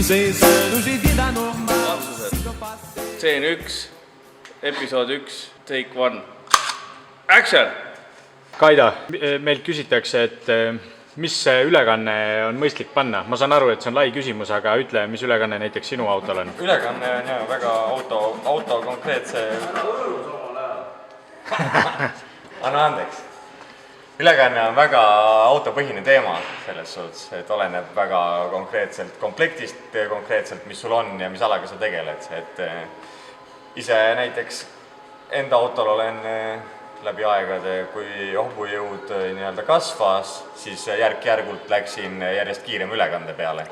Scene 1, episood 1, take 1. Action! Kaido, meilt küsitakse, et mis ülekanne on mõistlik panna? Ma saan aru, et see on lai küsimus, aga ütle, mis ülekanne näiteks sinu autol on? Ülekanne on jah väga auto konkreetse... Anna andeks. Ülekanne on väga autopõhine teema selles suhtes, et oleneb väga konkreetselt komplektist, konkreetselt mis sul on ja mis alaga sa tegeled. Et ise näiteks enda autol olen läbi aegade, kui ohbujõud kasvas, siis järk-järgult läksin järjest kiirem ülekande peale.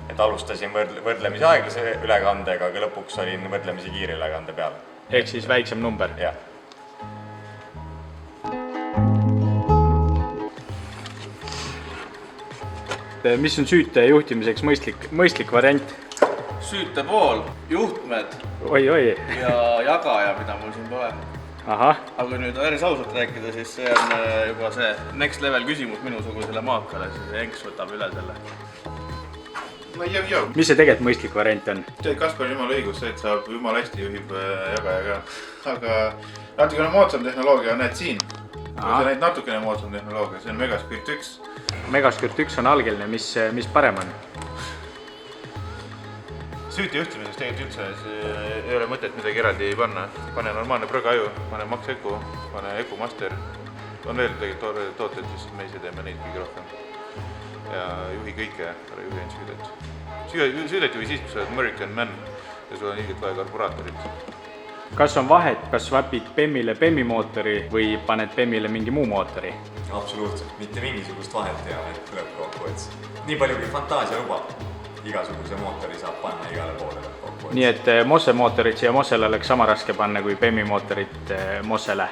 Et alustasin võrdlemisi aeglase ülekandega, aga lõpuks olin võrdlemisi kiire ülekande peale. Ehk siis väiksem number? Jah. Mis on süüte juhtimiseks mõistlik variant? Süüte pool, juhtmed Oi. ja jagaja, mida mul siin pole. Aha. Aga kui nüüd päris ausalt rääkida, siis see on juba see next level küsimus minusugusele maakale, siis Enks võtab üle selle. No jõu. Mis see tegelikult mõistlik variant on? Kaspar on jumala õigus, et saab jumala hästi juhib jagajaga. Aga natukene moodsam tehnoloogia näed siin. Kui näed natukene moodsam tehnoloogia, see on Megaskirt 1. Megaskirt 1 on algeline, mis parem on? Süüti juhtimiseks tegelikult üldse ei ole mõtet midagi eraldi panna. Pane normaalne prõgaju, pane Max Eco, pane Eco Master. On veel tegelikult tooted, siis me ise teeme neid kõige rohkem. Ja juhi kõike, ära juhi ainult süüdet. Süüdet juhi siis, kui sa oled American Man ja sul on ilgelt vaja karburatorit. Kas on vahet, kas swapid PEM-ile PEM-i mootori või paned PEM-ile mingi muu mootori? Absoluutselt, mitte mingisugust vahet ei ole lõppkokkuvõttes. Nii palju kui fantaasia lubab, igasuguse mootori saab panna igale poole lõppkokkuvõttes. Nii et Mosse mootorit siia Mossele oleks sama raske panna kui PEM-i mootorit Mossele?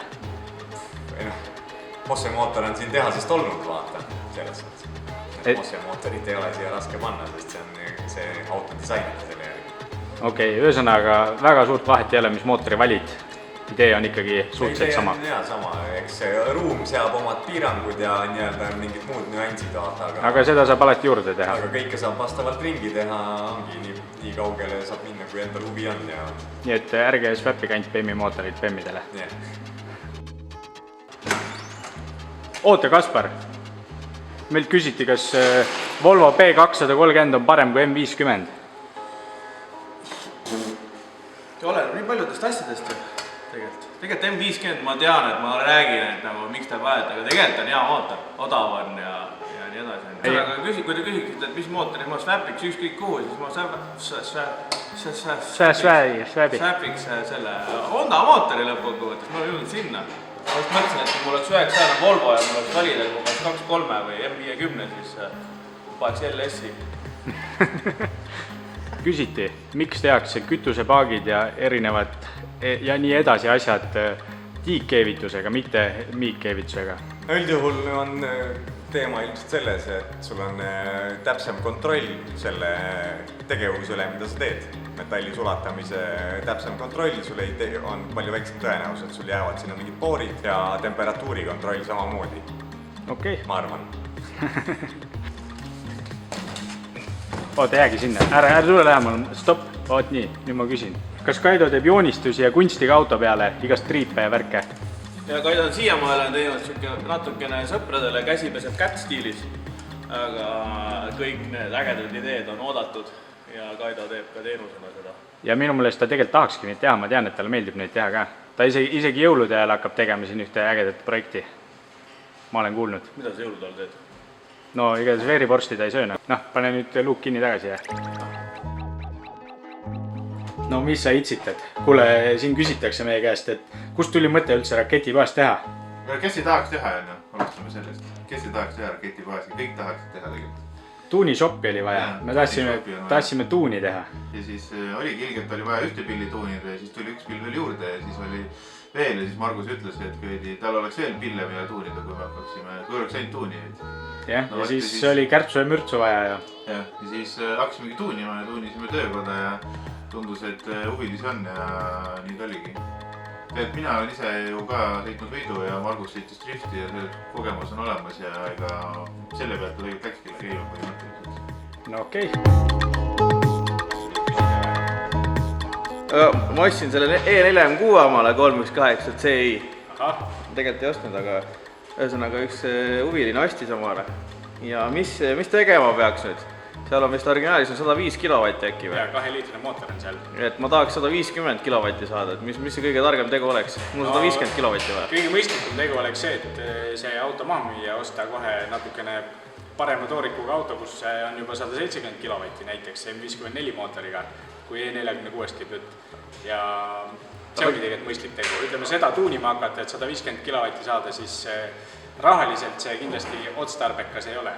Mosse mootor on siin tehasest olnud, vaata, selles mõttes. Mosse mootorit ei ole siia raske panna, sest see auto disainib selle järgi. Okei, ühesõnaga väga suurt vahet ei ole, mis mootori valid. Idee on ikkagi suhteliselt sama. Idee on sama, eks ruum seab omad piirangud ja mingid muud nüansid vaata. Aga seda saab alati juurde teha. Aga kõike saab vastavalt ringi teha, ongi nii kaugele saab minna, kui endal huvi on. Nii et ärge swapige ainult PEM-i mootorid PEM-idele. Oota, Kaspar! Meilt küsiti, kas Volvo P230 on parem kui M50? See oleneb nii paljudest asjadest tegelikult M50 ma tean, et ma räägin, et miks ta vahet, aga tegelikult on hea mootor, odav on ja nii edasi. Aga kui te küsiksite, et mis mootoris ma swapiks ükskõik kuhu, siis ma swapiks selle Honda mootori lõppkokkuvõttes, ma olen jõudnud sinna. Ma just mõtlesin, et kui mul oleks 9 Volvo ja mul oleks valida, kui mul oleks 2.3 või M50, siis paneks LS-i. Küsiti, miks tehakse kütusepaagid ja erinevad ja nii edasi asjad tiigkeevitusega, mitte miigkeevitusega? Üldjuhul on teema ilmselt selles, et sul on täpsem kontroll selle tegevuse üle, mida sa teed. Metalli sulatamise täpsem kontroll, sul on palju väiksem tõenäosus, et sul jäävad sinna mingid poorid ja temperatuuri kontroll samamoodi. Okei. Ma arvan. Oota, jäägi sinna. Ära tule lähemal. Stopp. Oot nii, nüüd ma küsin. Kas Kaido teeb joonistusi ja kunstiga auto peale igast triipe ja värke? Ja Kaido on siiamaale teinud natukene sõpradele käsi peseb kätt stiilis. Aga kõik need ägedad ideed on oodatud ja Kaido teeb ka teenusena seda. Ja minu meelest ta tegelikult tahakski neid teha, ma tean, et talle meeldib neid teha ka. Ta isegi jõulude ajal hakkab tegema siin ühte ägedat projekti. Ma olen kuulnud. Mida sa jõulude ajal teed? No igatahes veerivorsti ta ei sööna. Pane nüüd luuk kinni tagasi. No mis sa itsitad? Kuule, siin küsitakse meie käest, et kust tuli mõte üldse raketipoest teha? Kes ei tahaks teha, alustame sellest. Kes ei tahaks teha raketipoest? Kõik tahaks teha tegelikult. Tuunishoppi oli vaja. Me tahtsime tuuni teha. Ja siis oligi ilgelt oli vaja ühte pilli tuunida ja siis tuli üks pill veel juurde ja siis oli veel ja siis Margus ütles, et tal oleks veel pille mida tuunida, kui oleks ainult tuuni. Ja siis oli kärtsu ja mürtsu vaja. Ja siis hakkasimegi tuunima ja tuunisime töökoda ja tundus, et huvilisi on ja nii ta oligi. Et mina olen ise ju ka sõitnud võidu ja Margus sõitis drifti ja see kogemus on olemas ja ega selle pealt tegelikult läkski käima põhimõtteliselt. No okei. ma ostsin selle E46 omale 318 CI. Tegelikult ei ostnud, aga ühesõnaga üks huviline ostis omale. Ja mis tegema peaks nüüd? Seal on vist originaalis on 105 kilovatti äkki või? Ja 2-liitrine mootor on seal. Et ma tahaks 150 kilovatti saada, et mis see kõige targem tegu oleks? Mul 150 kilovatti vaja. Kõige mõistlikum tegu oleks see, et see auto maha müüa, osta kohe natukene parema toorikuga auto, kus on juba 170 kilovatti näiteks M54 mootoriga, kui E46 käib jutt. Ja see ongi tegelikult mõistlik tegu. Ütleme seda tuunima hakata, et 150 kilovatti saada, siis rahaliselt see kindlasti otstarbekas ei ole.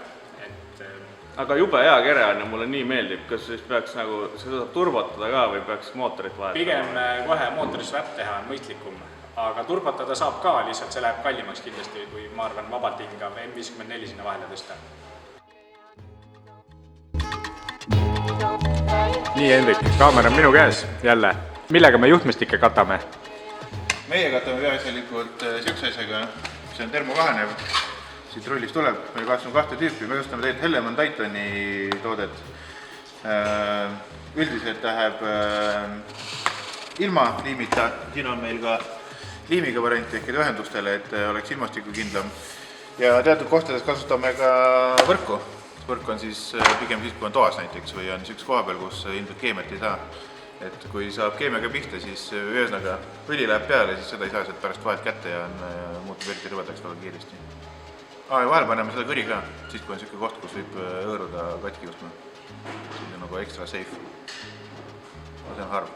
Aga jube hea kere on ja mulle nii meeldib, kas siis peaks nagu, seda saab turbotada ka või peaks mootorit vahetama? Pigem kohe mootori swap teha on mõistlikum, aga turbotada saab ka, lihtsalt see läheb kallimaks kindlasti, kui ma arvan vabalt hinga M54 sinna vahele tõsta. Nii, Hendrik, kaamera on minu käes jälle. Millega me juhtmestikke katame? Meie katame peaasjalikult siukse asjaga, see on termokahenev. Siit rullist tuleb, me kasutame 2 tüüpi, me kasutame tegelikult Hellemann Titani toodet. Üldiselt läheb ilma liimita, siin on meil ka liimiga variant ehk ühendustele, et oleks ilmastiku kindlam. Ja teatud kohtades kasutame ka võrku. Võrk on siis pigem siis, kui on toas näiteks või on üks koha peal, kus ilmselt keemiat ei saa. Et kui saab keemiaga pihta, siis ühesõnaga õli läheb peale, siis seda ei saa sealt pärast vahelt kätte ja muutub eriti rõvedaks väga kiiresti. Ja vahel paneme seda kõri ka, siis kui on selline koht, kus võib õõruda katki justma. Siis on nagu ekstra safe. See on harv.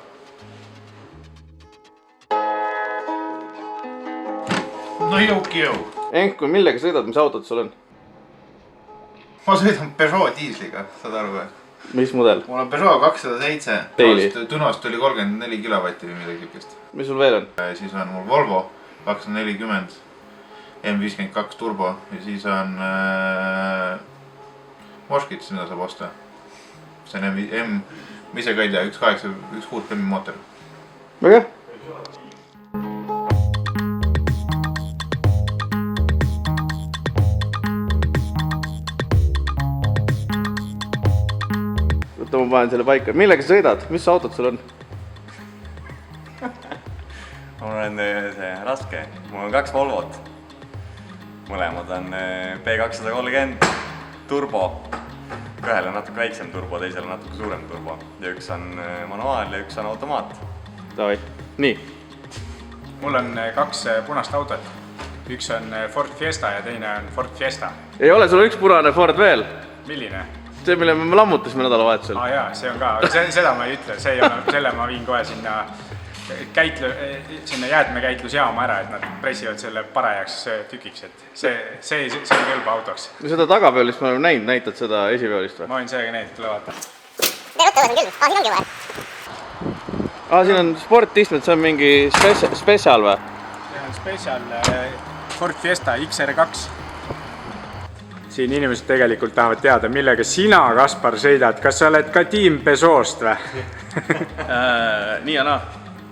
No jõu. Enku, millega sõidad, mis autod sul on? Ma sõidan Peugeot diisliga, saad aru või? Mis mudel? Mul on Peugeot 207. Tunost oli 34 kilovatti või midagi kipist. Mis sul veel on? Siis on mul Volvo 240. M52 turbo ja siis on Moskits, mida saab osta. See on ma ise ka ei tea, 1.6 klemmi mootor. Väga? Võtta ma panen selle paika. Millega sa sõidad? Mis autod sul on? Mul on see raske. Mul on 2 Volvot. Mõlemad on P230 turbo, ühel on natuke väiksem turbo, teisel on natuke suurem turbo ja üks on manuaal ja üks on automaat. Davai, nii. Mul on 2 punast autot, üks on Ford Fiesta ja teine on Ford Fiesta. Ei ole, sul on üks punane Ford veel. Milline? See, mille me lammutasime nädalavahetusel. Jaa, see on ka, aga seda ma ei ütle, selle ma viin kohe sinna jäätmekäitlusjaama ära, et nad pressivad selle parajaks tükiks, et see on kõlba autoks. No seda tagapeolist me oleme näinud, näitad seda esipeolist või? Ma võin sellega näidata, tule vaata. Siin ongi või? Siin on sportistmed, see on mingi spetsial või? See on spetsial Ford Fiesta XR2. Siin inimesed tegelikult tahavad teada, millega sina, Kaspar, sõidad. Kas sa oled ka tiim Peugeot'st või? Nii ja naa.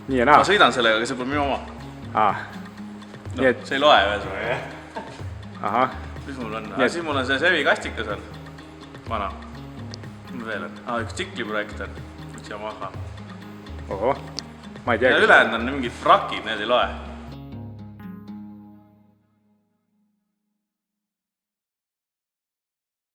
Nii ja naa? Ma sõidan sellega, aga see pole minu oma. See ei loe ühesõnaga. Ahah. Mis mul on? Siis mul on see Sevi kastika seal. Vana. Mul veel on. Üks tsikliprojekt on. Üks Yamaha. Oho. Ma ei tea. Ja ülejäänud on mingid frakid, need ei loe.